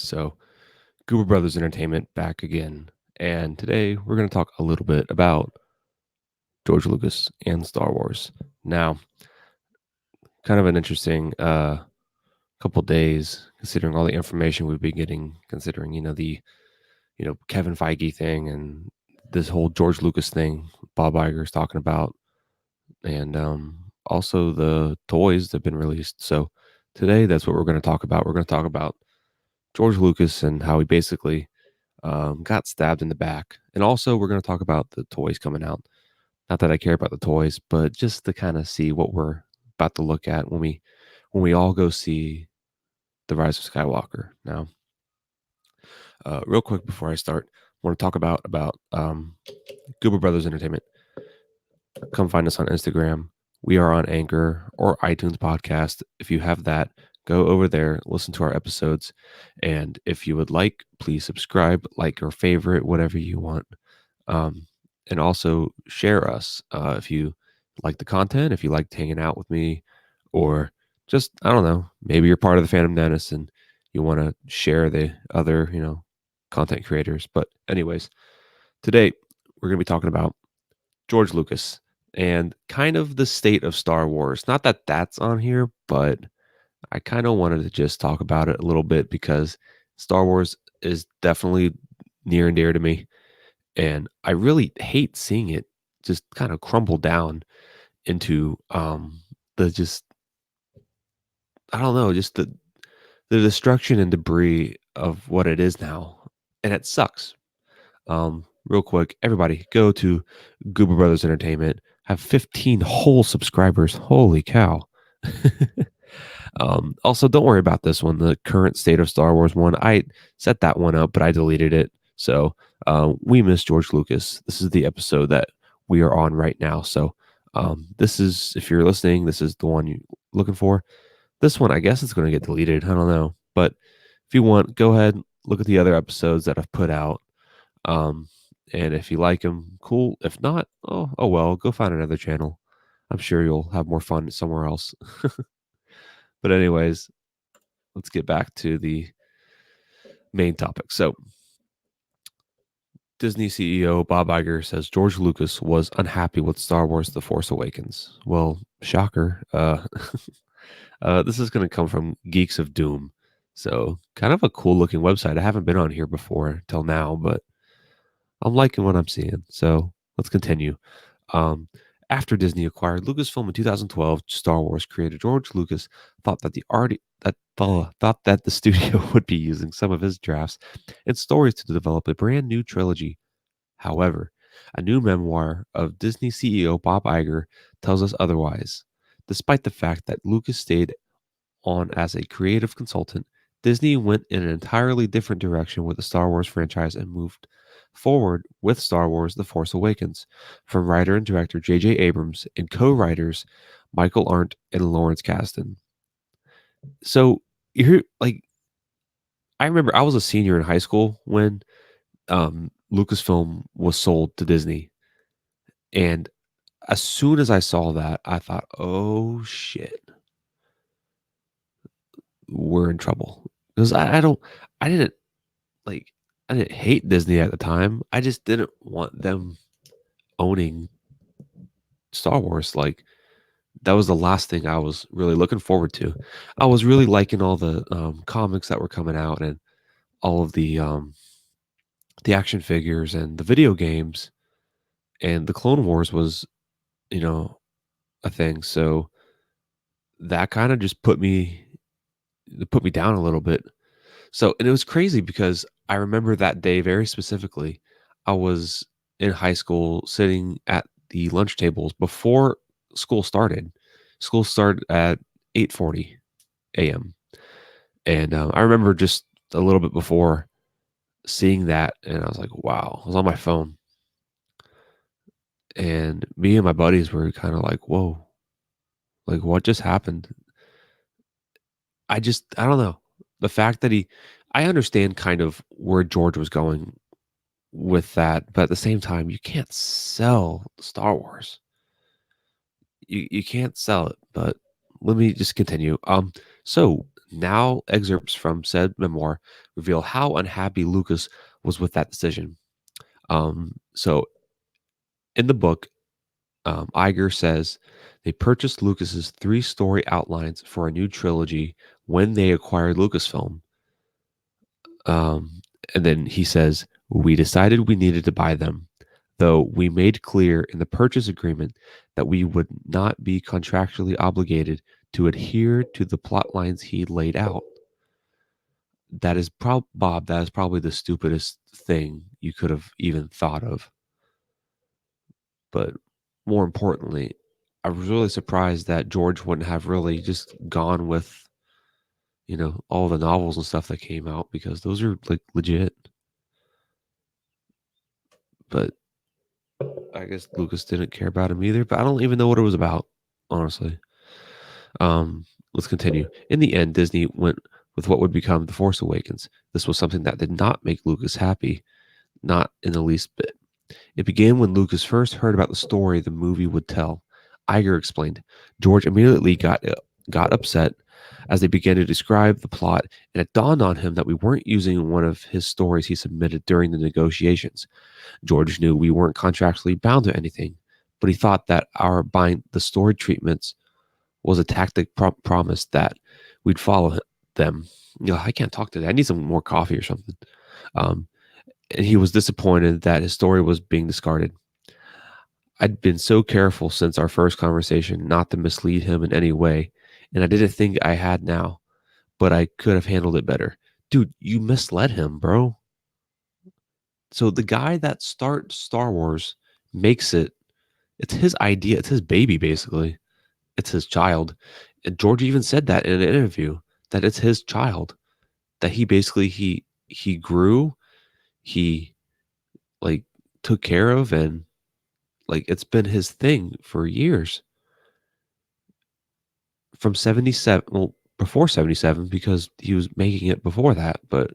So, Goober Brothers Entertainment back again. And today we're going to talk a little bit about George Lucas and Star Wars. Now, kind of an interesting couple days considering all the information we've been getting, considering, the Kevin Feige thing and this whole George Lucas thing Bob Iger's talking about, and also the toys that have been released. So, today that's what we're going to talk about. We're going to talk about George Lucas and how he basically got stabbed in the back. And also, we're going to talk about the toys coming out. Not that I care about the toys, but just to kind of see what we're about to look at when we all go see the Rise of Skywalker. Now, real quick before I start, I want to talk about Goober Brothers Entertainment. Come find us on Instagram. We are on Anchor or iTunes Podcast. If you have that, go over there, listen to our episodes, and if you would like, please subscribe, like or favorite, whatever you want. Um, and also share us if you like the content, if you liked hanging out with me, or just, I don't know, maybe you're part of the Phantom Menace and you want to share the other, content creators. But, anyways, today we're going to be talking about George Lucas and kind of the state of Star Wars. Not that that's on here, but I kind of wanted to just talk about it a little bit because Star Wars is definitely near and dear to me. And I really hate seeing it just kind of crumble down into the just, I don't know, just the destruction and debris of what it is now. And it sucks. Real quick, everybody go to Goober Brothers Entertainment. Have 15 whole subscribers. Holy cow. Also, don't worry about this one, the current state of Star Wars one. I set that one up, but I deleted it. So we miss George Lucas. This is the episode that we are on right now. So this is, if you're listening, this is the one you're looking for. This one, I guess it's going to get deleted. I don't know. But if you want, go ahead, look at the other episodes that I've put out. Um, and if you like them, cool. If not, oh well, go find another channel. I'm sure you'll have more fun somewhere else. But anyways, let's get back to the main topic. So, Disney CEO Bob Iger says George Lucas was unhappy with Star Wars The Force Awakens. Well, shocker. This is going to come from Geeks of Doom. So, kind of a cool looking website. I haven't been on here before till now, but I'm liking what I'm seeing. So, let's continue. Um, After Disney acquired Lucasfilm in 2012, Star Wars creator George Lucas thought that the studio would be using some of his drafts and stories to develop a brand new trilogy. However, a new memoir of Disney CEO Bob Iger tells us otherwise. Despite the fact that Lucas stayed on as a creative consultant, Disney went in an entirely different direction with the Star Wars franchise and moved forward with Star Wars The Force Awakens from writer and director J.J. Abrams and co writers Michael Arndt and Lawrence Kasdan. So, here, like, I remember I was a senior in high school when Lucasfilm was sold to Disney. And as soon as I saw that, I thought, oh shit, we're in trouble. Because I didn't like, I didn't hate Disney at the time. I just didn't want them owning Star Wars. Like, that was the last thing I was really looking forward to. I was really liking all the comics that were coming out and all of the action figures and the video games, and the Clone Wars was, you know, a thing. So that kind of just put me down a little bit. So, and it was crazy because I remember that day very specifically. I was in high school sitting at the lunch tables before school started. School started at 8:40 a.m. And I remember just a little bit before seeing that, and I was like, wow, I was on my phone. And me and my buddies were kind of like, whoa, like what just happened? I don't know. The fact that I understand kind of where George was going with that, but at the same time, you can't sell Star Wars. You can't sell it. But let me just continue. So Now, excerpts from said memoir reveal how unhappy Lucas was with that decision. So, in the book, Iger says they purchased Lucas's three-story outlines for a new trilogy when they acquired Lucasfilm. And then he says, we decided we needed to buy them, though we made clear in the purchase agreement that we would not be contractually obligated to adhere to the plot lines he laid out. That is Bob, that is probably the stupidest thing you could have even thought of. But more importantly, I was really surprised that George wouldn't have really just gone with, all the novels and stuff that came out, because those are like legit. But I guess Lucas didn't care about him either, but I don't even know what it was about, honestly. Let's continue. In the end, Disney went with what would become The Force Awakens. This was something that did not make Lucas happy, not in the least bit. It began when Lucas first heard about the story the movie would tell. Iger explained. George immediately got upset as they began to describe the plot, and it dawned on him that we weren't using one of his stories he submitted during the negotiations. George knew we weren't contractually bound to anything, but he thought that our buying the story treatments was a tactic promise that we'd follow them. I can't talk today. I need some more coffee or something. Um, and he was disappointed that his story was being discarded. I'd been so careful since our first conversation not to mislead him in any way, and I didn't think I had now, but I could have handled it better. Dude, you misled him, bro. So the guy that starts Star Wars makes it's his idea, it's his baby, basically. It's his child. And George even said that in an interview, that it's his child, that he grew, he like took care of, and like it's been his thing for years. From 77, well, before 77, because he was making it before that, but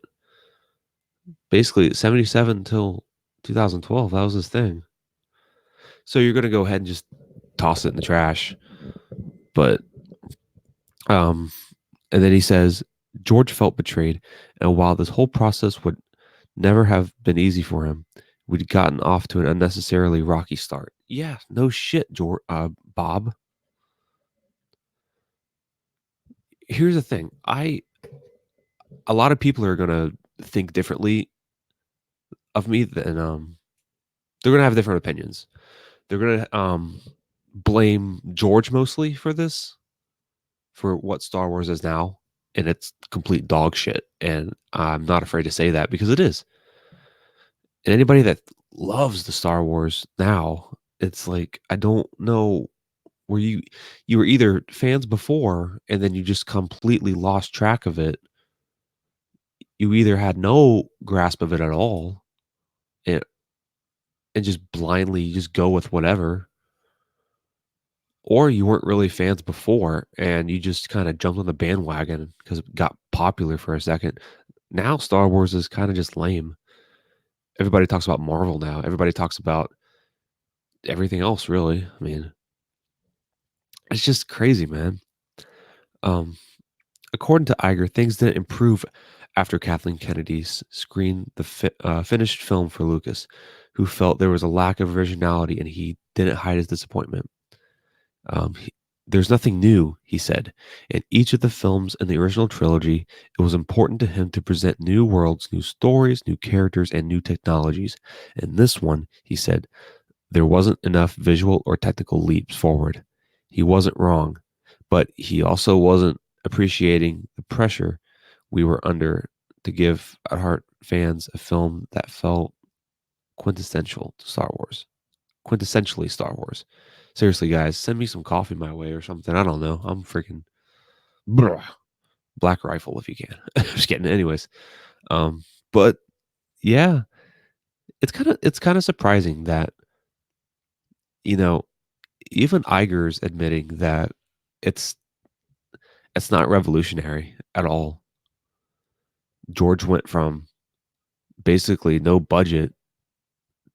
basically 77 until 2012, that was his thing. So you're gonna go ahead and just toss it in the trash. But um and then he says George felt betrayed, and while this whole process would never have been easy for him, we'd gotten off to an unnecessarily rocky start. Yeah, no shit, Bob. Here's the thing. A lot of people are gonna think differently of me than they're gonna have different opinions. They're gonna blame George mostly for this, for what Star Wars is now, and it's complete dog shit. And I'm not afraid to say that, because it is. And anybody that loves the Star Wars now, it's like, I don't know, where you were either fans before and then you just completely lost track of it. You either had no grasp of it at all, and, and just blindly just go with whatever, or you weren't really fans before and you just kind of jumped on the bandwagon because it got popular for a second. Now Star Wars is kind of just lame. Everybody talks about Marvel now. Everybody talks about everything else, really. I mean, it's just crazy, man. Um, According to Iger, things didn't improve after Kathleen Kennedy's screened the finished film for Lucas, who felt there was a lack of originality and he didn't hide his disappointment. Um, he, There's nothing new, he said. In each of the films in the original trilogy, it was important to him to present new worlds, new stories, new characters, and new technologies. In this one, he said, there wasn't enough visual or technical leaps forward. He wasn't wrong, but he also wasn't appreciating the pressure we were under to give at heart fans a film that felt quintessential to Star Wars. Quintessentially Star Wars. Seriously, guys, send me some coffee my way or something. I don't know. I'm freaking Black Rifle if you can. Just kidding. Anyways, but yeah, it's kind of surprising that, you know even Iger's admitting that it's it's not revolutionary at all. George went from basically no budget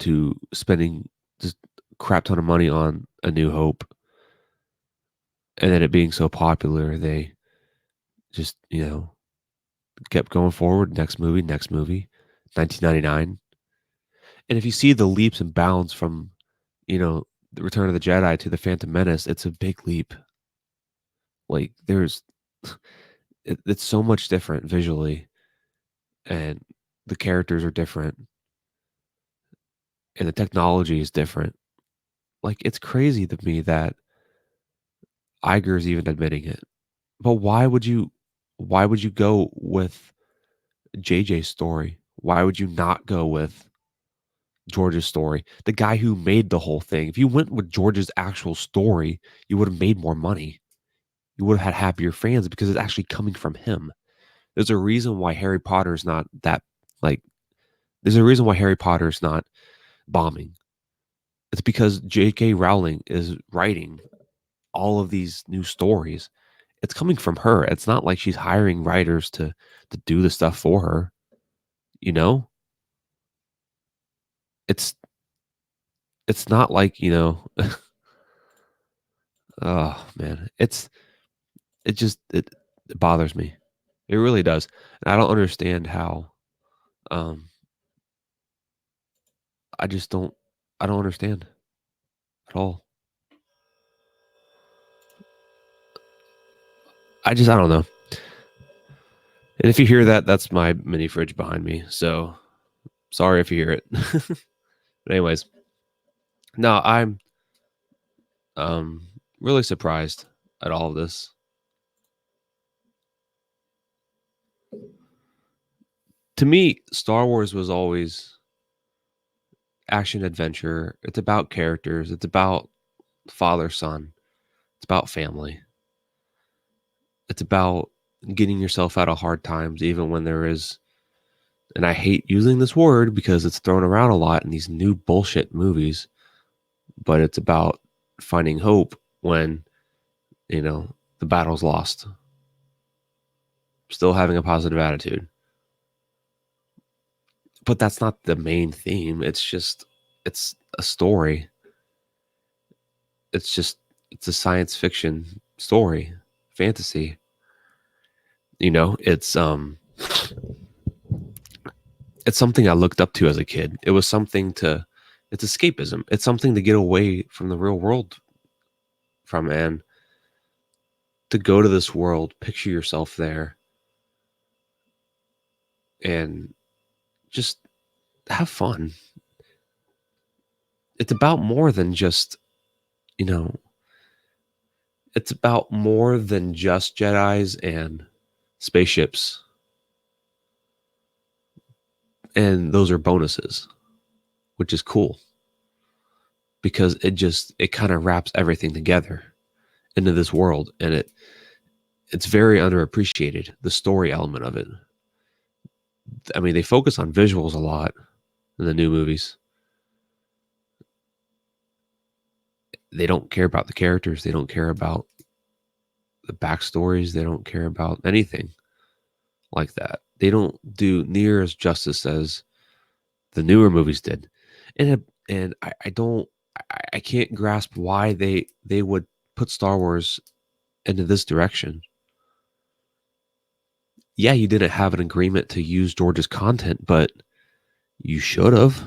to spending just crap ton of money on A New Hope, and then it being so popular, they just, kept going forward, next movie, 1999. And if you see the leaps and bounds from, The Return of the Jedi to The Phantom Menace, it's a big leap. Like, there's it's so much different visually, and the characters are different, and the technology is different. Like, it's crazy to me that Iger's even admitting it. But why would you go with JJ's story? Why would you not go with George's story? The guy who made the whole thing. If you went with George's actual story, you would have made more money. You would have had happier fans because it's actually coming from him. There's a reason why Harry Potter's not that like there's a reason why Harry Potter's not bombing. It's because J.K. Rowling is writing all of these new stories. It's coming from her. It's not like she's hiring writers to do the stuff for her, you know? It's it's not like, oh man. It bothers me. It really does. And I don't understand how um I just don't I don't understand at all. I don't know. And if you hear that, that's my mini fridge behind me. So sorry if you hear it. But anyways, no, I'm really surprised at all of this. To me, Star Wars was always action adventure. It's about characters. It's about father son. It's about family. It's about getting yourself out of hard times, even when there is. And I hate using this word because it's thrown around a lot in these new bullshit movies. But it's about finding hope when the battle's lost. Still having a positive attitude. But that's not the main theme. It's a story. It's a science fiction story, fantasy. It's something I looked up to as a kid. It's escapism. It's something to get away from the real world from, and to go to this world, picture yourself there, and just have fun. It's about more than just, you know, it's about more than just Jedis and spaceships. And those are bonuses, which is cool because it kind of wraps everything together into this world, and it's very underappreciated, the story element of it. I mean, they focus on visuals a lot in the new movies. They don't care about the characters, they don't care about the backstories, they don't care about anything like that. They don't do near as justice as the newer movies did. And I don't I can't grasp why they would put Star Wars into this direction. Yeah, you didn't have an agreement to use George's content, but you should have.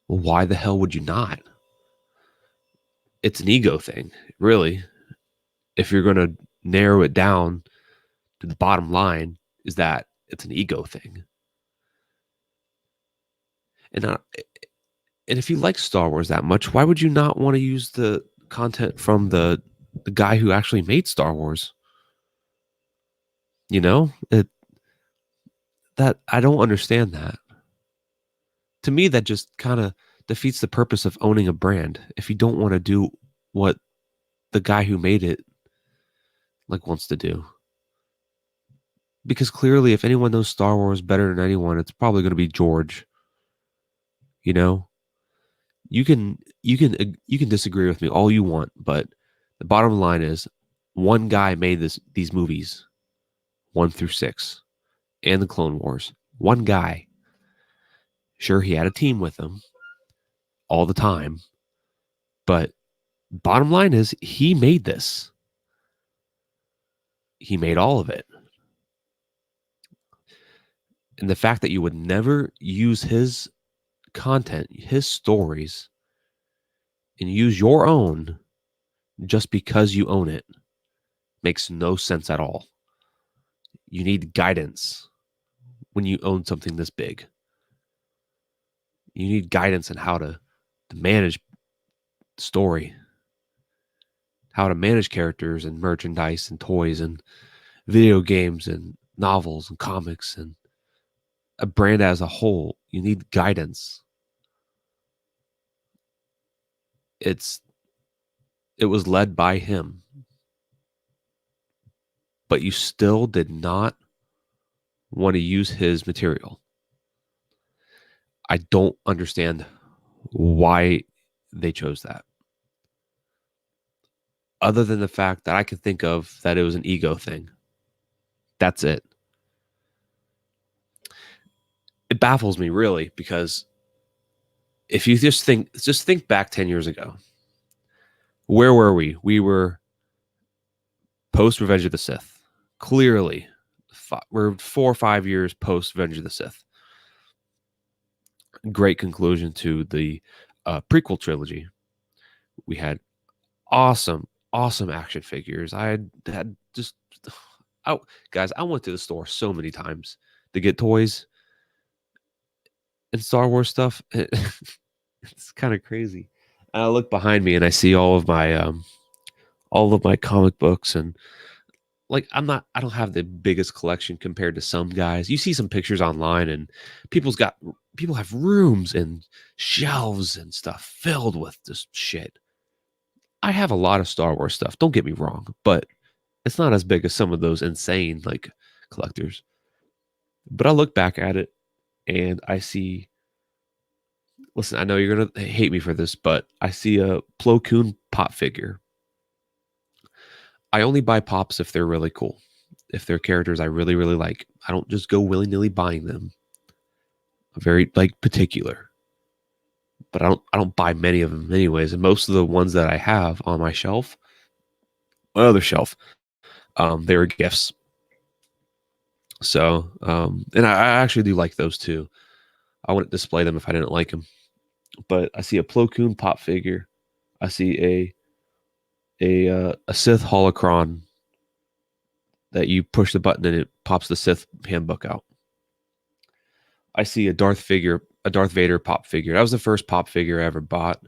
Well, why the hell would you not? It's an ego thing, really. If you're going to narrow it down to the bottom line, is that it's an ego thing. And and if you like Star Wars that much, why would you not want to use the content from the guy who actually made Star Wars? It that I don't understand that. To me, that just kind of defeats the purpose of owning a brand. If you don't want to do what the guy who made it wants to do, because clearly, if anyone knows Star Wars better than anyone, it's probably going to be George. You know, you can disagree with me all you want, but the bottom line is, one guy made these movies, 1 through 6, and the Clone Wars. One guy. Sure, he had a team with him all the time, but bottom line is he made this. he made all of it. And the fact that you would never use his content, his stories, and use your own just because you own it makes no sense at all. You need guidance when you own something this big. You need guidance on how to manage story, how to manage characters and merchandise and toys and video games and novels and comics and a brand as a whole. You need guidance. It was led by him, but you still did not want to use his material. I don't understand why they chose that. Other than the fact that I can think of that it was an ego thing. That's it. It baffles me really, because if you just think back 10 years ago, where were we? We were post Revenge of the Sith. Clearly, we're 4 or 5 years post Revenge of the Sith. Great conclusion to the prequel trilogy. We had awesome action figures. I had just, guys, I went to the store so many times to get toys and Star Wars stuff. It's kind of crazy. And I look behind me and I see all of my comic books, and like I don't have the biggest collection compared to some guys. You see some pictures online and people have rooms and shelves and stuff filled with this shit. I have a lot of Star Wars stuff, don't get me wrong, but it's not as big as some of those insane like collectors. But I look back at it and I see, listen, I know you're going to hate me for this, but I see a Plo Koon pop figure. I only buy pops if they're really cool. If they're characters I really, really like. I don't just go willy-nilly buying them. I'm very like particular. But I don't buy many of them anyways. And most of the ones that I have on my shelf, my other shelf, they were gifts. So, and I actually do like those too. I wouldn't display them if I didn't like them. But I see a Plo Koon pop figure. I see a Sith holocron that you push the button and it pops the Sith handbook out. I see a Darth Vader pop figure. That was the first pop figure I ever bought.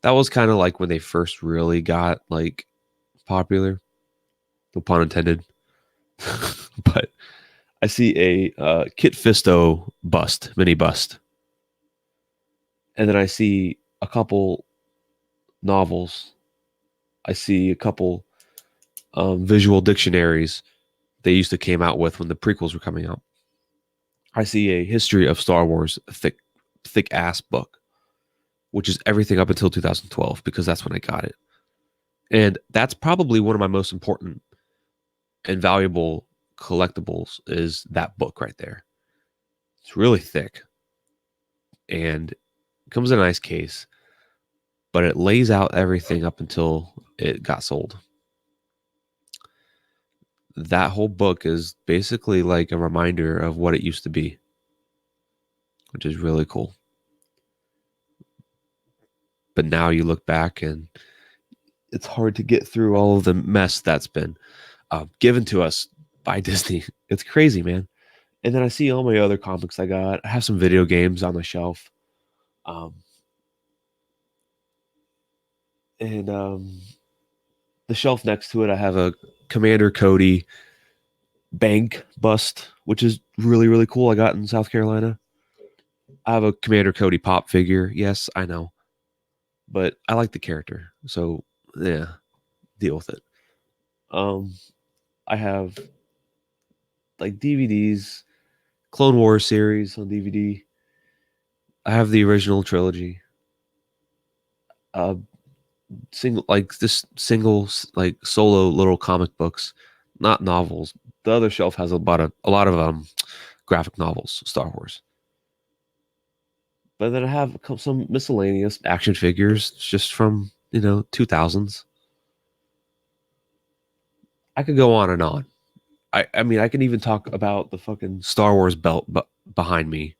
That was kind of like when they first really got like popular. No pun intended. But I see a Kit Fisto mini bust. And then I see a couple novels. I see a couple visual dictionaries they used to came out with when the prequels were coming out. I see a history of Star Wars, thick ass book, which is everything up until 2012, because that's when I got it. And that's probably one of my most important and valuable collectibles, is that book right there. It's really thick and it comes in a nice case, but it lays out everything up until it got sold. That whole book is basically like a reminder of what it used to be, which is really cool. But now you look back and it's hard to get through all of the mess that's been given to us by Disney. It's crazy, man. And then I see all my other comics I got. I have some video games on the shelf. And the shelf next to it, I have a Commander Cody bank bust, which is really, really cool. I got in South Carolina. I have a Commander Cody pop figure. Yes, I know. But I like the character. So, yeah, deal with it. I have like DVDs, Clone Wars series on DVD. I have the original trilogy. Single like solo little comic books, not novels. The other shelf has a lot of graphic novels, Star Wars. But then I have some miscellaneous action figures just from 2000s. I could go on and on. I mean, I can even talk about the fucking Star Wars belt behind me.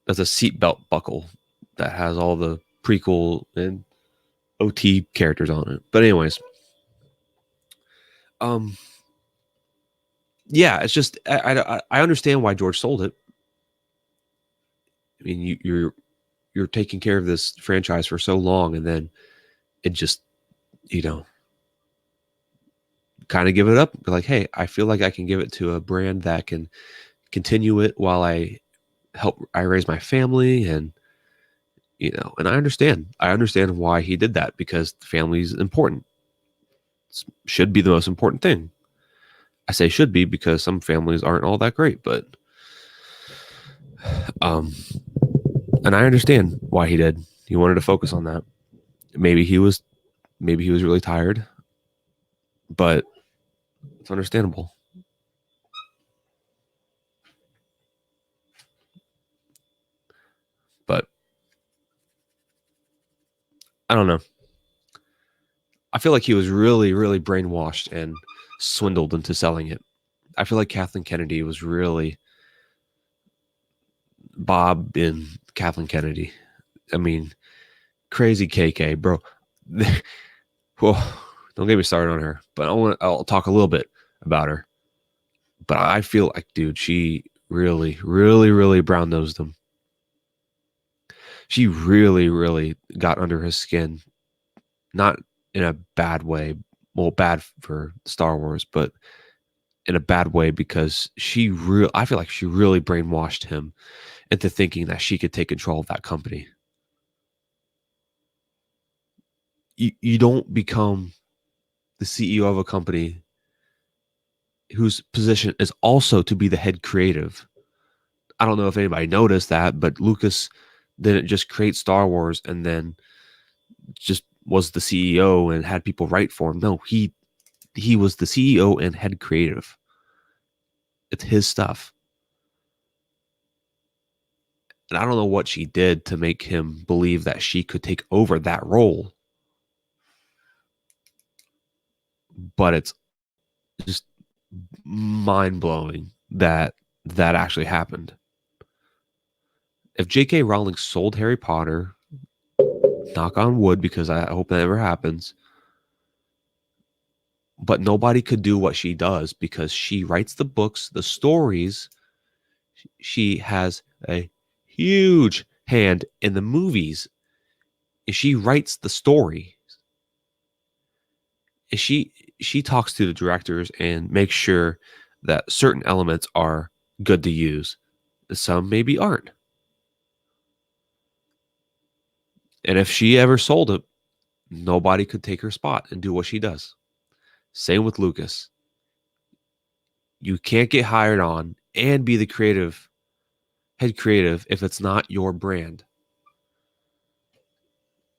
That's a seatbelt buckle that has all the prequel and OT characters on it. But anyways, um, yeah, it's just I understand why George sold it. I mean, you're taking care of this franchise for so long, and then it just, you know, kind of give it up. Be like, hey, I feel like I can give it to a brand that can continue it while I raise my family, and and I understand why he did that, because family is important. Should be the most important thing. I say should be because some families aren't all that great, but um, and I understand why he did. He wanted to focus on that. Maybe he was really tired, but it's understandable. But I don't know. I feel like he was really, really brainwashed and swindled into selling it. I feel like Kathleen Kennedy was really Bob and Kathleen Kennedy. I mean, crazy KK, bro. Well, don't get me started on her, but I'll talk a little bit about her. But I feel like, dude, she really, really, really brown nosed him. She really, really got under his skin, not in a bad way. Well, bad for Star Wars, but in a bad way, because I feel like she really brainwashed him into thinking that she could take control of that company. You don't become the CEO of a company whose position is also to be the head creative. I don't know if anybody noticed that, but Lucas didn't just create Star Wars and then just was the CEO and had people write for him. No, he was the CEO and head creative. It's his stuff. And I don't know what she did to make him believe that she could take over that role. But it's just mind blowing that that actually happened. If J.K. Rowling sold Harry Potter, knock on wood, because I hope that never happens, but nobody could do what she does, because she writes the books, the stories. She has a huge hand in the movies. She writes the story. She talks to the directors and makes sure that certain elements are good to use. Some maybe aren't. And if she ever sold it, nobody could take her spot and do what she does. Same with Lucas. You can't get hired on and be the head creative, if it's not your brand.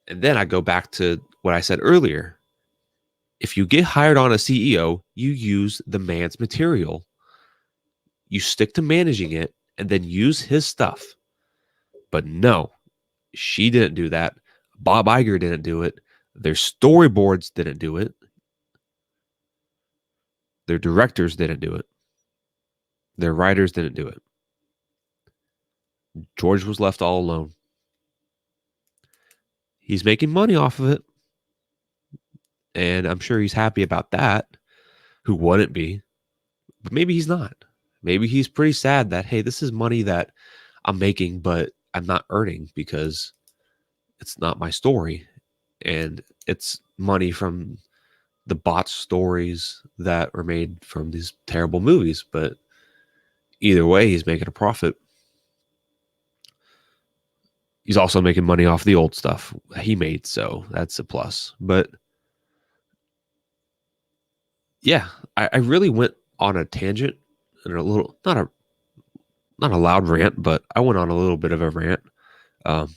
And then I go back to what I said earlier. If you get hired on as CEO, you use the man's material. You stick to managing it and then use his stuff. But no, she didn't do that. Bob Iger didn't do it. Their storyboards didn't do it. Their directors didn't do it. Their writers didn't do it. George was left all alone. He's making money off of it, and I'm sure he's happy about that. Who wouldn't be? But maybe he's not. Maybe he's pretty sad that, hey, this is money that I'm making, but I'm not earning because it's not my story. And it's money from the bot stories that were made from these terrible movies. But either way, he's making a profit. He's also making money off the old stuff he made, so that's a plus. But yeah, I really went on a tangent and a little, not a loud rant, but I went on a little bit of a rant. Um,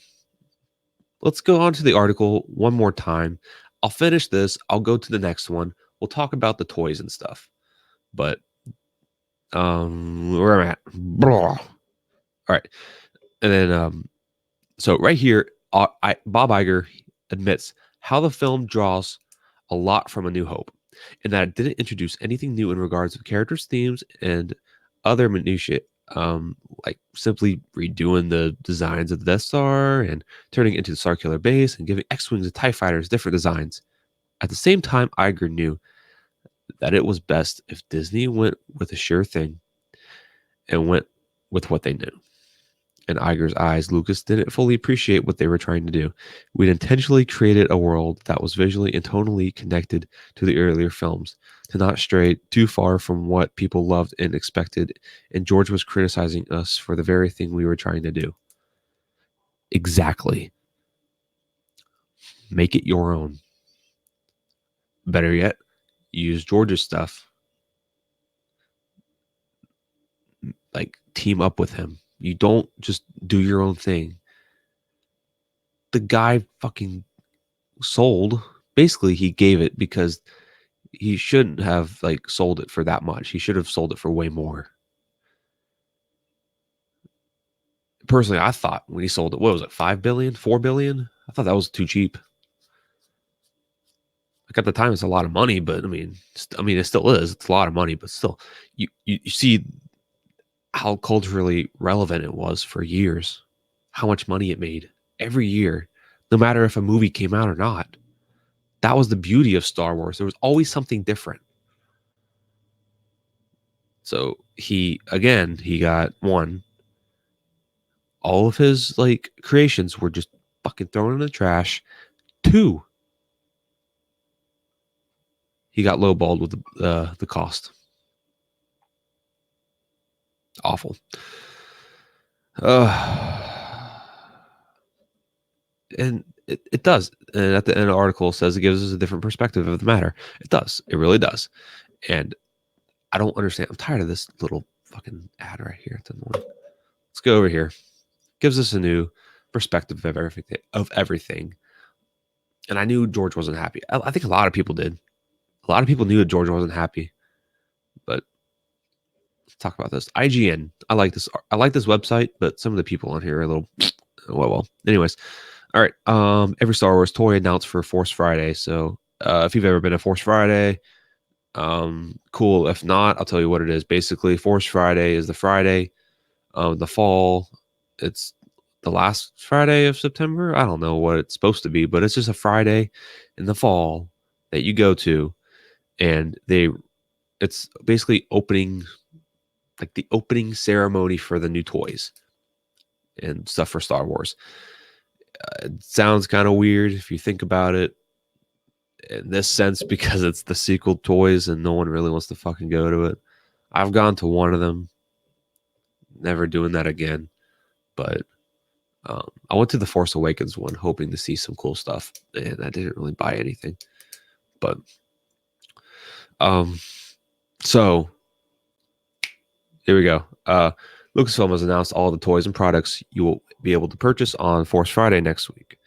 let's go on to the article one more time. I'll finish this. I'll go to the next one. We'll talk about the toys and stuff. But where I'm at. Blah. All right. And then so right here, Bob Iger admits how the film draws a lot from A New Hope. and that it didn't introduce anything new in regards to characters, themes, and other minutiae, like simply redoing the designs of the Death Star and turning it into the circular base and giving X-Wings and TIE fighters different designs. At the same time, Iger knew that it was best if Disney went with a sure thing and went with what they knew. In Iger's eyes, Lucas didn't fully appreciate what they were trying to do. We'd intentionally created a world that was visually and tonally connected to the earlier films, to not stray too far from what people loved and expected, and George was criticizing us for the very thing we were trying to do. Exactly. Make it your own. Better yet, use George's stuff. Like, team up with him. You don't just do your own thing. The guy fucking sold. Basically, he gave it because he shouldn't have like sold it for that much. He should have sold it for way more. Personally, I thought when he sold it, what was it, 5 billion, 4 billion? I thought that was too cheap. Like at the time, it's a lot of money, but I mean, it still is. It's a lot of money, but still, you see how culturally relevant it was for years, how much money it made every year, no matter if a movie came out or not. That was the beauty of Star Wars. There was always something different. So he got one. All of his like creations were just fucking thrown in the trash. Two, he got lowballed with the cost. Awful. And it does. And at the end of the article, it says it gives us a different perspective of the matter. It does. It really does. And I don't understand. I'm tired of this little fucking ad right here. Let's go over here. Gives us a new perspective of everything. And I knew George wasn't happy. I think a lot of people did. A lot of people knew that George wasn't happy. But let's talk about this. IGN. I like this. I like this website, but some of the people on here are a little. Well. Anyways, all right. Every Star Wars toy announced for Force Friday. So if you've ever been to Force Friday, cool. If not, I'll tell you what it is. Basically, Force Friday is the Friday of the fall. It's the last Friday of September. I don't know what it's supposed to be, but it's just a Friday in the fall that you go to, and it's basically the opening ceremony for the new toys and stuff for Star Wars. It sounds kind of weird if you think about it in this sense because it's the sequel toys and no one really wants to fucking go to it. I've gone to one of them, never doing that again. But I went to the Force Awakens one, hoping to see some cool stuff, and I didn't really buy anything. But so here we go. Lucasfilm has announced all the toys and products you will be able to purchase on Force Friday next week.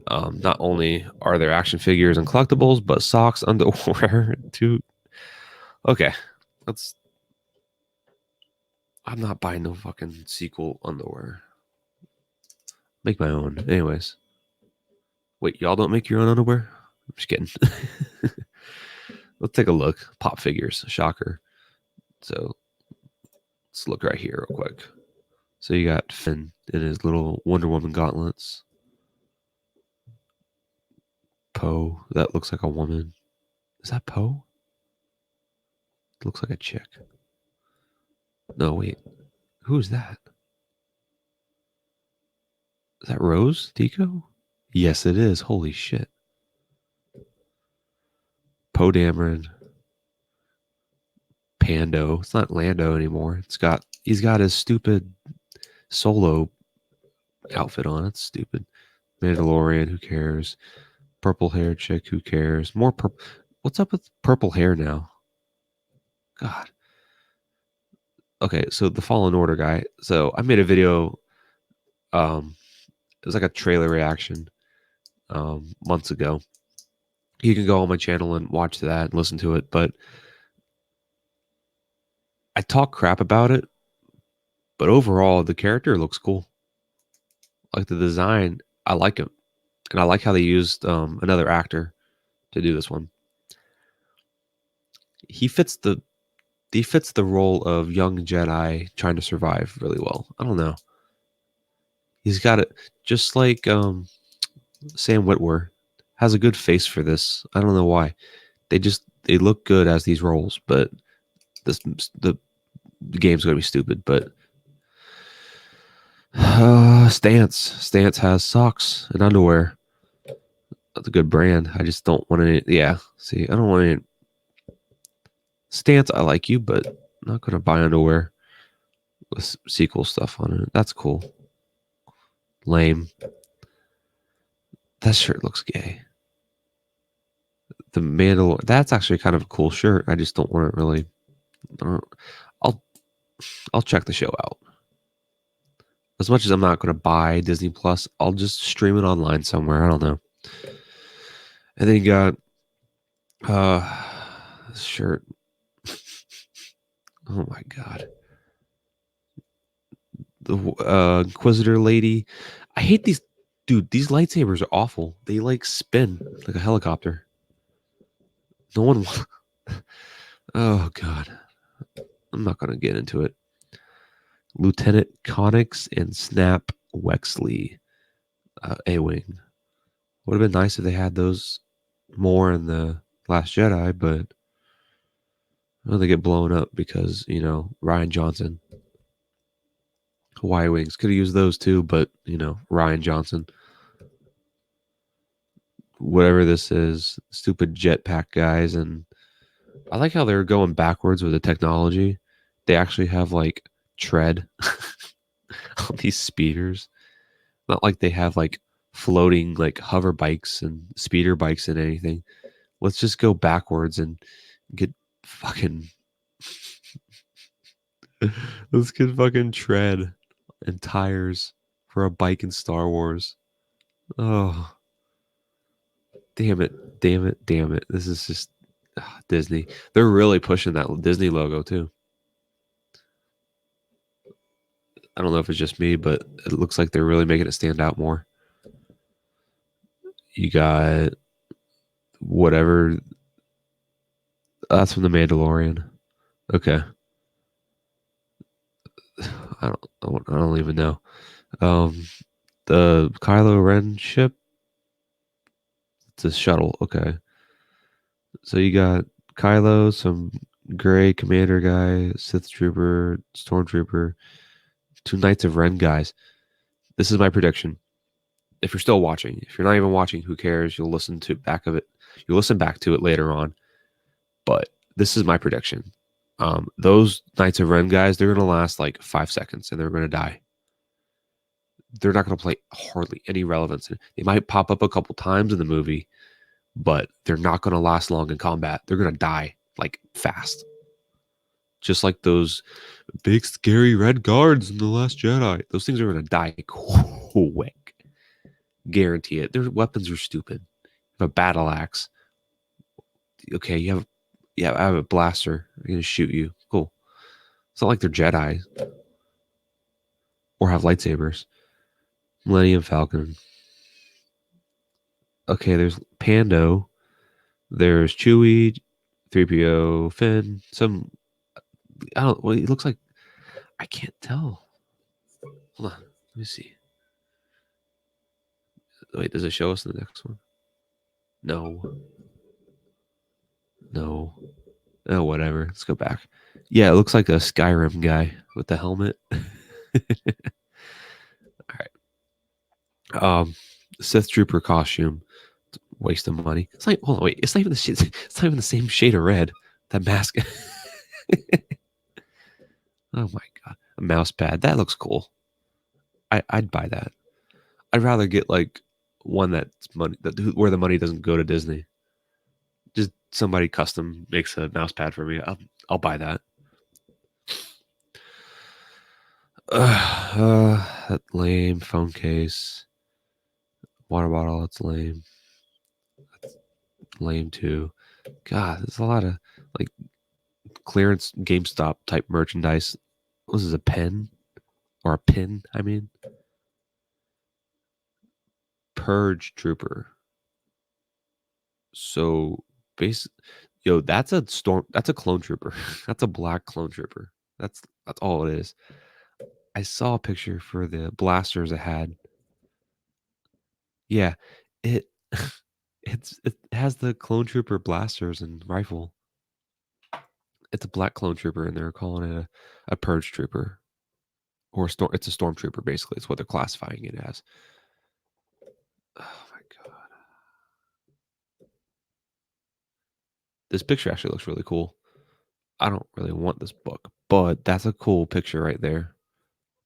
Not only are there action figures and collectibles, but socks, underwear, too. Okay, I'm not buying no fucking sequel underwear. Make my own. Anyways. Wait, y'all don't make your own underwear? I'm just kidding. Let's take a look. Pop figures. Shocker. So let's look right here real quick. So you got Finn in his little Wonder Woman gauntlets. Poe. That looks like a woman. Is that Poe? Looks like a chick. No, wait. Who's that? Is that Rose Tico? Yes, it is. Holy shit. Poe Dameron. Pando. It's not Lando anymore. He's got his stupid Solo outfit on. It's stupid. Mandalorian, who cares? Purple haired chick, who cares? More purple. What's up with purple hair now? God. Okay, so the Fallen Order guy. So I made a video. It was like a trailer reaction months ago. You can go on my channel and watch that and listen to it. But I talk crap about it. But overall, the character looks cool. Like the design, I like it. And I like how they used another actor to do this one. he fits the role of young Jedi trying to survive really well. I don't know. He's got it just like Sam Witwer has a good face for this. I don't know why. They look good as these roles, but this the game's gonna be stupid. But Stance has socks and underwear. That's a good brand. I just don't want any. Yeah, see, I don't want any. Stance, I like you, but I'm not gonna buy underwear with sequel stuff on it. That's cool. Lame. That shirt looks gay. The Mandalorian. That's actually kind of a cool shirt. I just don't want it really. I'll I'll check the show out. As much as I'm not going to buy Disney Plus, I'll just stream it online somewhere. I don't know. And then you got this shirt. Oh my god. The Inquisitor lady. I hate these dude, these lightsabers are awful. They like spin like a helicopter. No one Oh god. I'm not gonna get into it. Lieutenant Connix and Snap Wexley. A-Wing. Would have been nice if they had those more in the Last Jedi, but well, they get blown up because, Ryan Johnson. Hawaii Wings. Could have used those too, but, Ryan Johnson. Whatever this is, stupid jetpack guys. And I like how they're going backwards with the technology. They actually have like tread on these speeders. Not like they have like floating like hover bikes and speeder bikes and anything. Let's just go backwards and get fucking let's get fucking tread and tires for a bike in Star Wars. Oh, damn it. Damn it. Damn it. This is just Disney. They're really pushing that Disney logo too. I don't know if it's just me, but it looks like they're really making it stand out more. You got whatever. That's from The Mandalorian. Okay. I don't even know. The Kylo Ren ship. It's a shuttle. Okay. So you got Kylo, some gray commander guy, Sith trooper, stormtrooper, two Knights of Ren guys. This is my prediction. If you're still watching, if you're not even watching, who cares? You'll listen to back of it. You'll listen back to it later on. But this is my prediction. Those Knights of Ren guys, they're gonna last like 5 seconds and they're gonna die. They're not gonna play hardly any relevance. They might pop up a couple times in the movie, but they're not gonna last long in combat. They're gonna die like fast. Just like those big scary red guards in The Last Jedi. Those things are gonna die quick. Guarantee it. Their weapons are stupid. You have a battle axe. Okay, I have a blaster. I'm gonna shoot you. Cool. It's not like they're Jedi or have lightsabers. Millennium Falcon. Okay, there's Pando. There's Chewie, 3PO, Finn. Some I don't. Well, it looks like I can't tell. Hold on. Let me see. Wait, does it show us the next one? No. No. Oh, whatever. Let's go back. Yeah, it looks like a Skyrim guy with the helmet. All right. Sith Trooper costume. Waste of money. It's like, hold on, wait. It's not even the shit. It's not even the same shade of red. That mask. Oh my god. A mouse pad. That looks cool. I'd buy that. I'd rather get like one that's money where the money doesn't go to Disney. Just somebody custom makes a mouse pad for me. I'll buy that. That lame phone case, water bottle. That's lame. That's lame too. God, there's a lot of like clearance GameStop type merchandise. This is a pen or a pin. I mean, Purge Trooper. So, base. Yo, that's a clone trooper. That's a black clone trooper. That's all it is. I saw a picture for the blasters it had. Yeah, it it has the clone trooper blasters and rifle. It's a black clone trooper, and they're calling it a purge trooper or a storm. It's a stormtrooper, basically. It's what they're classifying it as. Oh my god, this picture actually looks really cool. I don't really want this book, but that's a cool picture right there.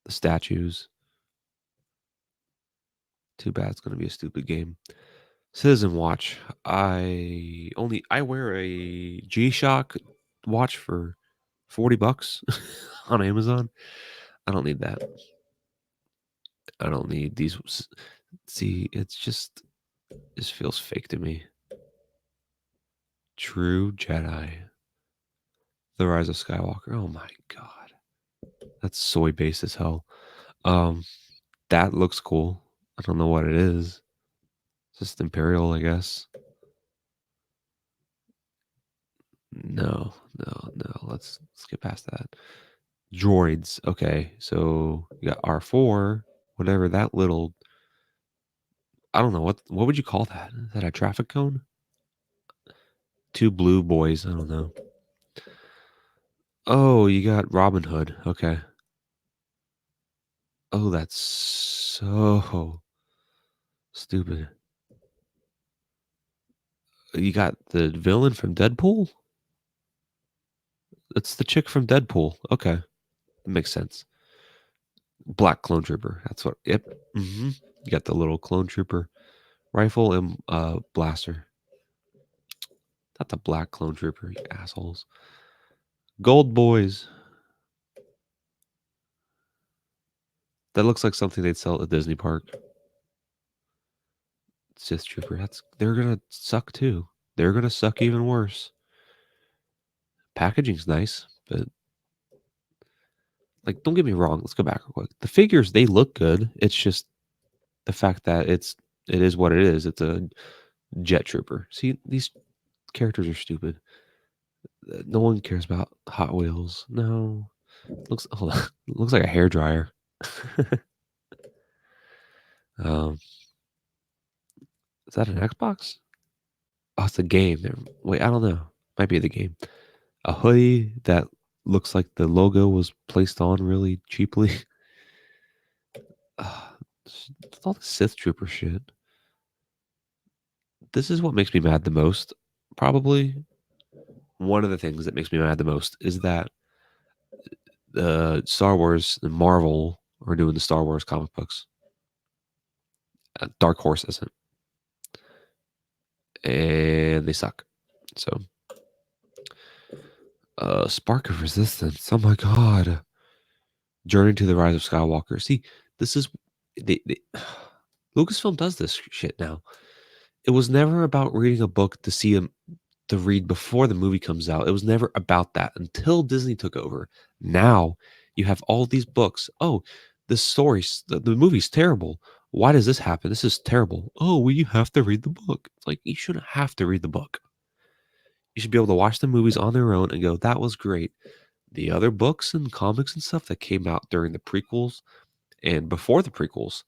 The statues. Too bad it's going to be a stupid game. Citizen watch. I wear a G-Shock watch for $40 on Amazon. I don't need that. I don't need these. See, it feels fake to me. True Jedi. The Rise of Skywalker. Oh my god. That's soy based as hell. Um, that looks cool. I don't know what it is. Just Imperial, I guess. No, no, no. Let's get past that. Droids. Okay, so you got R4, whatever that little. I don't know what would you call that? Is that a traffic cone? Two blue boys. I don't know. Oh, you got Robin Hood. Okay. Oh, that's so stupid. You got the villain from Deadpool? It's the chick from Deadpool. Okay. That makes sense. Black clone trooper. That's what. Yep. You got the little clone trooper rifle and blaster. Not the black clone trooper, you assholes. Gold boys. That looks like something they'd sell at a Disney park. Sith trooper. They're gonna suck too. They're gonna suck even worse. Packaging's nice, but like, don't get me wrong. Let's go back real quick. The figures, they look good. It's just the fact that it is what it is. It's a jet trooper. See, these characters are stupid. No one cares about Hot Wheels. No, hold on. Looks like a hair dryer. um, is that an Xbox? Oh, it's a game. Wait, I don't know. Might be the game. A hoodie that looks like the logo was placed on really cheaply. It's all the Sith Trooper shit. This is what makes me mad the most. Probably one of the things that makes me mad the most is that Star Wars and Marvel are doing the Star Wars comic books. Dark Horse isn't, and they suck. So, Spark of Resistance. Oh my god! Journey to the Rise of Skywalker. See, this is they Lucasfilm does this shit now. It was never about reading a book to see him to read before the movie comes out. It was never about that until Disney took over. Now you have all these books. Oh, the story, the movie's terrible. Why does this happen? This is terrible. Oh, well, you have to read the book. It's like, you shouldn't have to read the book. You should be able to watch the movies on their own and go, that was great. The other books and comics and stuff that came out during the prequels and before the prequels,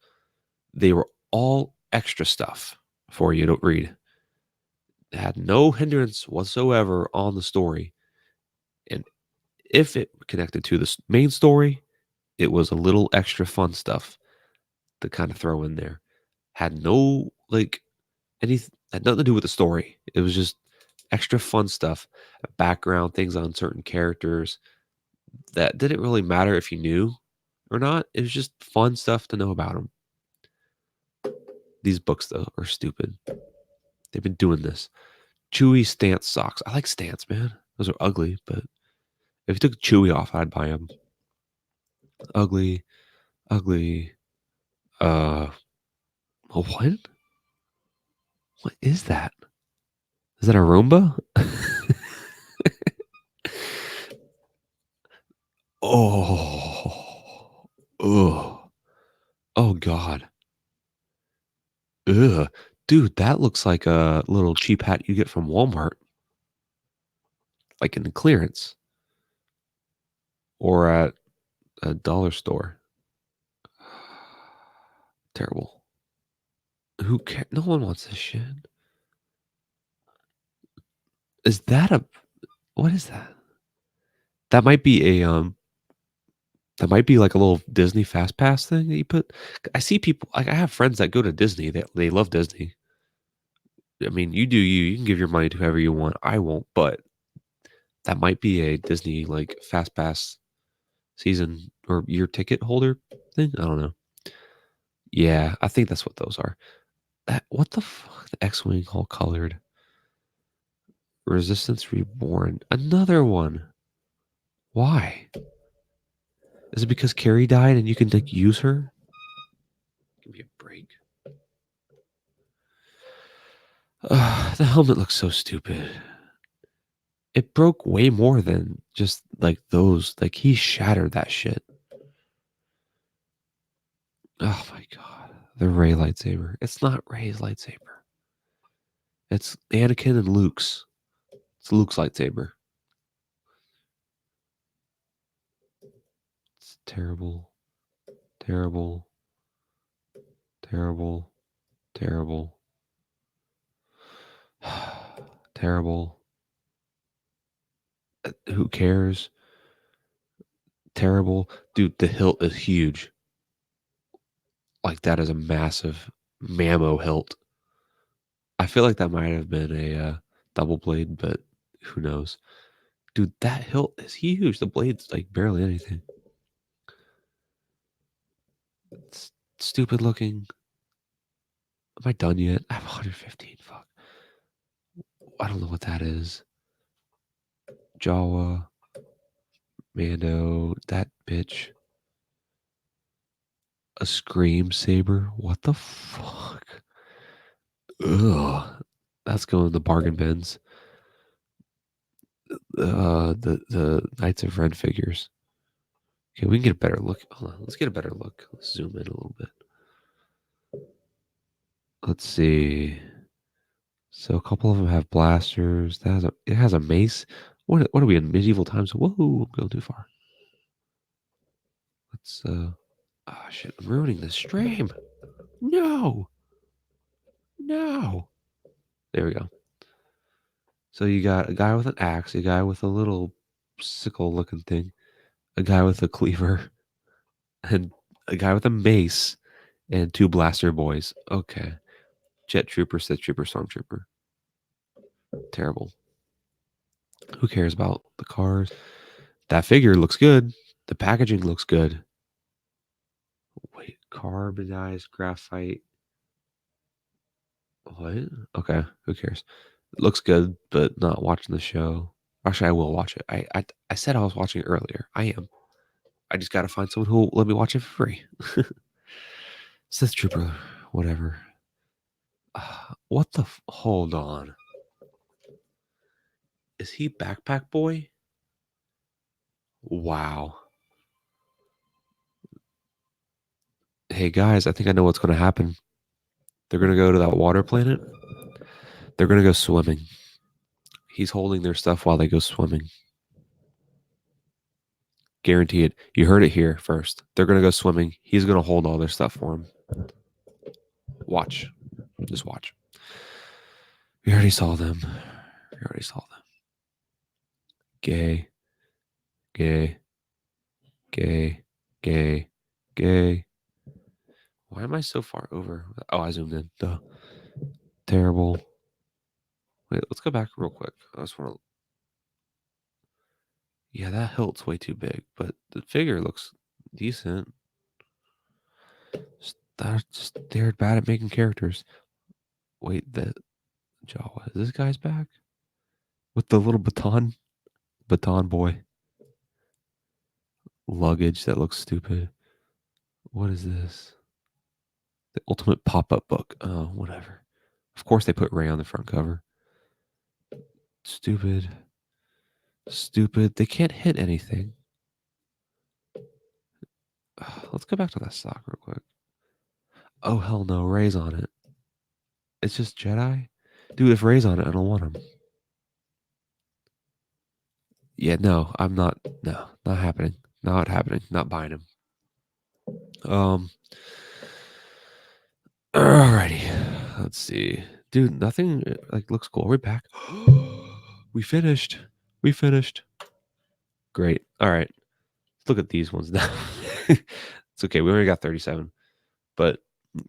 they were all extra stuff for you to read. It had no hindrance whatsoever on the story. And if it connected to the main story, it was a little extra fun stuff to kind of throw in there. Had no had nothing to do with the story. It was just extra fun stuff, background things on certain characters that didn't really matter if you knew or not. It was just fun stuff to know about them. These books though are stupid. They've been doing this. Chewy Stance socks. I like Stance, man. Those are ugly, but if you took Chewy off, I'd buy them. Ugly, ugly. What? What is that? Is that a Roomba? Oh, ugh. Oh God. Ugh. Dude, that looks like a little cheap hat you get from Walmart. like in the clearance or at a dollar store. Terrible. Who cares? No one wants this shit. Is that a what is that? That might be a that might be like a little Disney Fast Pass thing that you put. I see people like I have friends that go to Disney that they love Disney. I mean, you do you. You can give your money to whoever you want. I won't, but that might be a Disney like Fast Pass season or year ticket holder thing. I don't know. Yeah, I think that's what those are. What the fuck? The X-wing all colored. Resistance Reborn. Another one. Why? Is it because Carrie died and you can like use her? Give me a break. The helmet looks so stupid. It broke way more than just like those. Like he shattered that shit. Oh my god. The Rey lightsaber. It's not Rey's lightsaber. It's Anakin and Luke's. It's Luke's lightsaber. It's terrible. Terrible. Terrible. Terrible. Terrible. Who cares? Terrible. Dude, the hilt is huge. Like that is a massive mammo hilt. I feel like that might have been a double blade, but who knows? Dude, that hilt is huge. The blade's like barely anything. It's stupid looking. Am I done yet? I have 115. Fuck. I don't know what that is. Jawa, Mando, that bitch. A scream saber. What the fuck? Ugh. That's going in the bargain bins. The Knights of Ren figures. Okay, we can get a better look. Hold on, let's get a better look. Let's zoom in a little bit. Let's see. So a couple of them have blasters. It has a mace. What are we in medieval times? Whoa, I'm going too far. Let's oh shit, I'm ruining the stream. No. No. There we go. So you got a guy with an axe, a guy with a little sickle looking thing, a guy with a cleaver, and a guy with a mace, and two blaster boys. Okay. Jet trooper, Sith trooper, stormtrooper. Terrible. Who cares about the cars? That figure looks good. The packaging looks good. Wait, carbonized graphite. What? Okay, who cares? It looks good, but not watching the show. Actually, I will watch it. I said I was watching it earlier. I am. I just got to find someone who will let me watch it for free. Sith Trooper, whatever. What the? Hold on. Is he Backpack Boy? Wow. Hey guys, I think I know what's going to happen. They're going to go to that water planet. They're going to go swimming. He's holding their stuff while they go swimming. Guarantee it. You heard it here first. They're going to go swimming. He's going to hold all their stuff for him. Watch. Just watch. We already saw them. Gay. Gay. Gay. Gay. Gay. Why am I so far over? Oh, I zoomed in. Duh. Terrible. Wait, let's go back real quick. I just want to. Yeah, that hilt's way too big, but the figure looks decent. They're bad at making characters. Wait, the Jawa. Is this guy's back? With the little baton boy. Luggage that looks stupid. What is this? The ultimate pop-up book. Oh, whatever. Of course they put Ray on the front cover. Stupid. Stupid. They can't hit anything. Let's go back to that stock real quick. Oh, hell no. Ray's on it. It's just Jedi? Dude, if Ray's on it, I don't want him. Yeah, no, I'm not. No, not happening. Not happening. Not buying him. Um. Alrighty. Let's see, dude. Nothing like looks cool. We're back. We finished. We finished. Great. All right. Let's look at these ones now. It's okay. We only got 37, but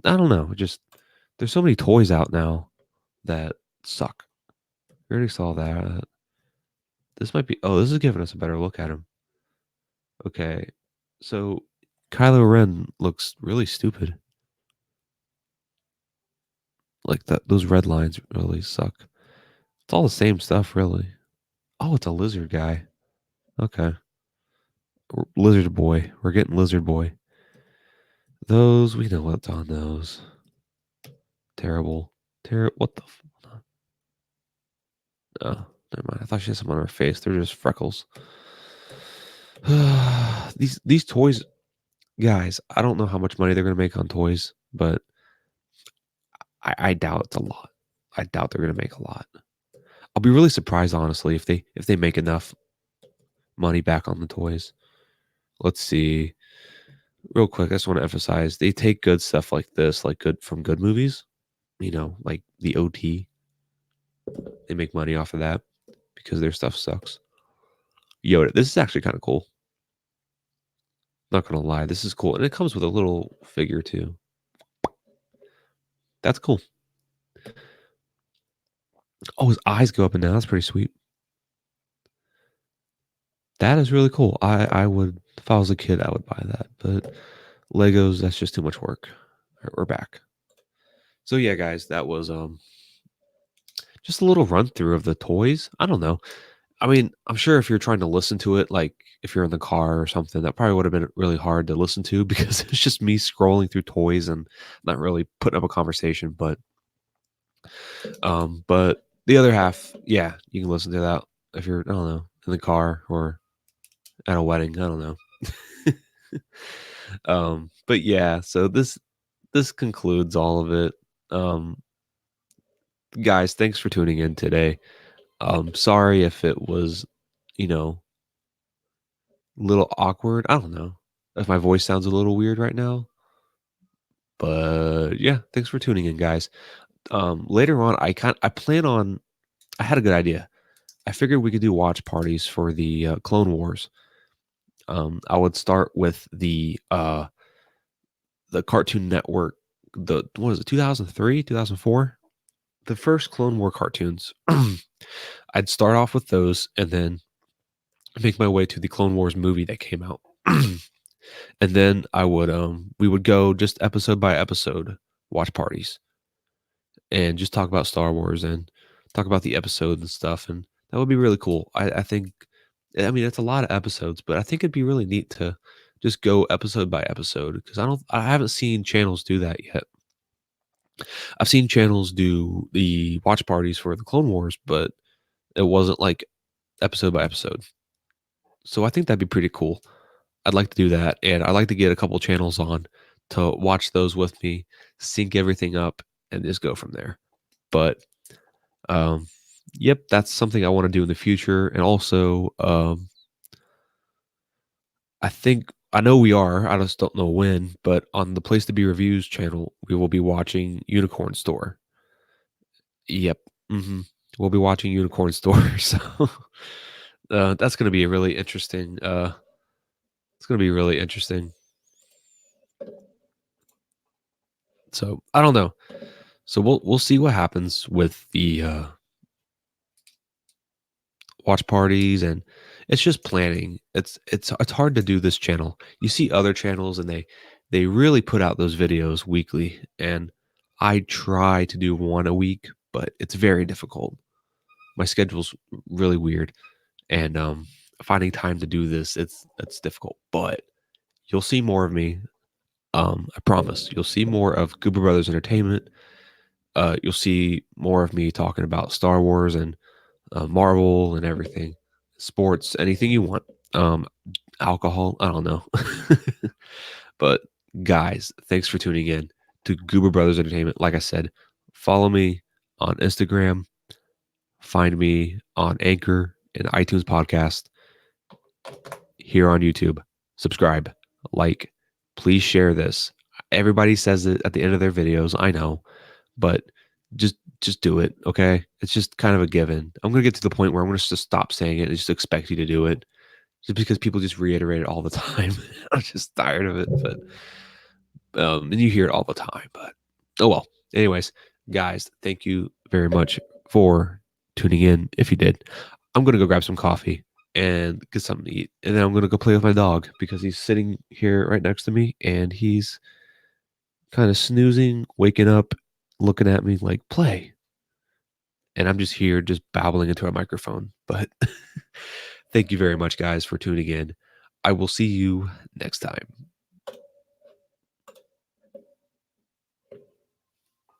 I don't know. Just there's so many toys out now that suck. We already saw that. This might be. Oh, this is giving us a better look at him. Okay, so Kylo Ren looks really stupid. Like that, those red lines really suck. It's all the same stuff, really. Oh, it's a lizard guy. Okay, lizard boy. We're getting lizard boy. Those we know what's on those. Terrible. What the? Oh, never mind. I thought she had some on her face. They're just freckles. These toys, guys. I don't know how much money they're gonna make on toys, but I doubt it's a lot. I doubt they're gonna make a lot. I'll be really surprised, honestly, if they make enough money back on the toys. Let's see. Real quick, I just want to emphasize they take good stuff like this, like good from good movies, like the OT. They make money off of that because their stuff sucks. Yoda, this is actually kind of cool. Not gonna lie, this is cool. And it comes with a little figure too. That's cool. Oh, his eyes go up and down. That's pretty sweet. That is really cool. I would, if I was a kid, I would buy that. But Legos, that's just too much work. We're back. So yeah, guys, that was just a little run through of the toys. I don't know. I mean, I'm sure if you're trying to listen to it, like if you're in the car or something, that probably would have been really hard to listen to because it's just me scrolling through toys and not really putting up a conversation. But the other half, yeah, you can listen to that if you're, I don't know, in the car or at a wedding. I don't know. But yeah, so this concludes all of it. Um, guys, thanks for tuning in today. Sorry if it was, you know, a little awkward. I don't know if my voice sounds a little weird right now, but yeah, thanks for tuning in, guys. Later on, I plan on. I had a good idea. I figured we could do watch parties for the Clone Wars. I would start with the Cartoon Network. The what is it? 2003, 2004. The first Clone War cartoons. I'd start off with those, and then make my way to the Clone Wars movie that came out. And then I would we would go just episode by episode watch parties and just talk about Star Wars and talk about the episode and stuff, and that would be really cool. I think, I mean, it's a lot of episodes, but I think it'd be really neat to just go episode by episode because I haven't seen channels do that yet. I've seen channels do the watch parties for the Clone Wars, but it wasn't like episode by episode. So I think that'd be pretty cool. I'd like to do that, and I'd like to get a couple channels on to watch those with me, sync everything up, and just go from there. But um, yep, that's something I want to do in the future. And also, I know we are. I just don't know when. But on the Place to Be Reviews channel, we will be watching Unicorn Store. Yep. We'll be watching Unicorn Store. So that's going to be a really interesting. It's going to be really interesting. So I don't know. So we'll see what happens with the watch parties, and it's just planning. It's hard to do this channel. You see other channels and they really put out those videos weekly, and I try to do one a week, but it's very difficult. My schedule's really weird, and finding time to do this, it's difficult. But you'll see more of me. I promise. You'll see more of Goober Brothers Entertainment. You'll see more of me talking about Star Wars and Marvel and everything, sports, anything you want. Um, Alcohol, I don't know. But guys, thanks for tuning in to Goober Brothers Entertainment. Like I said, follow me on Instagram, find me on Anchor and iTunes podcast. here on YouTube, subscribe, like, please share this. Everybody says it at the end of their videos, I know, but just do it, okay? It's just kind of a given. I'm gonna get to the point where I'm gonna just stop saying it and just expect you to do it, just because people just reiterate it all the time. I'm just tired of it, but and you hear it all the time, but oh well. Anyways, guys, thank you very much for tuning in. If you did, I'm gonna go grab some coffee and get something to eat, and then I'm gonna go play with my dog because he's sitting here right next to me and he's kind of snoozing, waking up, looking at me like play, and I'm just here just babbling into a microphone. But thank you very much, guys, for tuning in. I will see you next time.